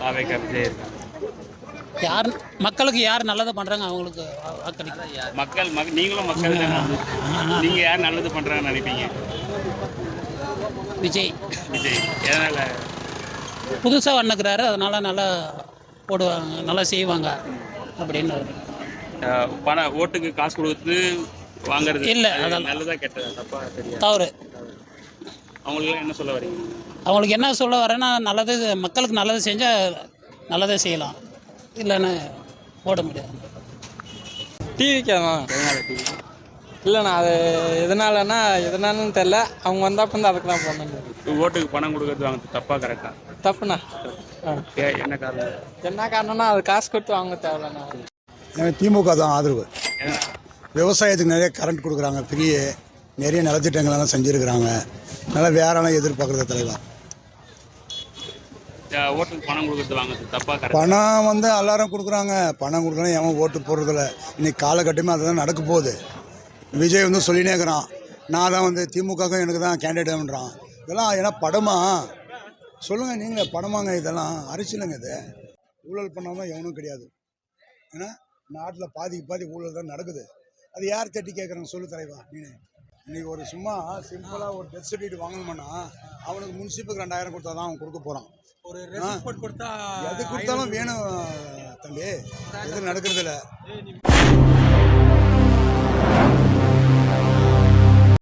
தாவேக்கா விஜய் இருக்காங்க. யார் மக்களுக்கு யார் நல்லது பண்ணுறாங்க அவங்களுக்கு வாக்களிக்க. நீங்களும் மக்கள் தானே. நீங்கள் யார் நல்லது பண்ணுறாங்கன்னு நினைப்பீங்க? விஜய். விஜய் எதனால்? புதுசாக வண்ணுக்கிறாரு, அதனால் நல்லா போடுவாங்க, நல்லா செய்வாங்க அப்படின்னு. ஓட்டுக்கு காசு கொடுத்து வாங்குறது இல்லை, அதெல்லாம் நல்லதாக கெட்டதா? தப்பாக தெரியாது, தவறு. அவங்களுக்குலாம் என்ன சொல்ல வரீங்க? அவங்களுக்கு என்ன சொல்ல வரேன்னா, நல்லது மக்களுக்கு நல்லது செஞ்சால் நல்லதே செய்யலாம், இல்லைன்னு போட முடியாது. டிவிக்கே தான். எதனால் டிவி? இல்லைண்ணா அது எதனாலன்னு தெரில. அவங்க வந்தப்போ வந்து அதுக்கு தான் போடணும். ஓட்டுக்கு பணம் கொடுக்கறது வாங்க தப்பா கரெக்டா? தப்புண்ணா. என்ன காரணம்? என்ன காரணம்னா அது காசு கொடுத்து வாங்க தேவையில்லண்ணா. எனக்கு திமுக தான் ஆதரவு. விவசாயத்துக்கு நிறைய கரண்ட் கொடுக்குறாங்க, ஃப்ரீயே நிறைய நலத்திட்டங்களெல்லாம் செஞ்சுருக்கிறாங்க. நல்லா வேறெல்லாம் எதிர்பார்க்குறது தலைவா. ஓட்டுக்கு பணம் கொடுக்கறது வாங்குறது தப்பா கரெக்டா? பணம் வந்து எல்லாரும் கொடுக்குறாங்க, பணம் கொடுக்குறாங்க, எவன் ஓட்டு போடுறதில்ல. இன்னைக்கு காலகட்டமே அதுதான் நடக்க போகுது. விஜய் வந்து சொல்லினே இருக்கிறான், நான் தான் வந்து திமுகவுக்கும் எனக்கு தான் கேண்டிடேட்ன்றான். இதெல்லாம் ஏன்னா படமா சொல்லுங்கள் நீங்களே, படமாங்க இதெல்லாம்? அரசியலுங்க இது. ஊழல் பண்ணாமல் எவனும் கிடையாது. ஏன்னா நாட்டில் பாதிக்கு பாதி ஊழல் தான் நடக்குது. அது யார் தட்டி கேட்குறாங்க சொல்லு தலைவா நீ? இன்றைக்கி ஒரு சும்மா சிம்பிளாக ஒரு டெத் சர்டிஃபிகேட் வாங்கணும்னா அவனுக்கு முன்சிப்புக்கு 2000 கொடுத்தா தான் அவன் கொடுக்க போகிறான். ஒரு கொடுத்தா எது கொடுத்தாலும் வேணும் தம்பி, எது நடக்கிறதில்ல.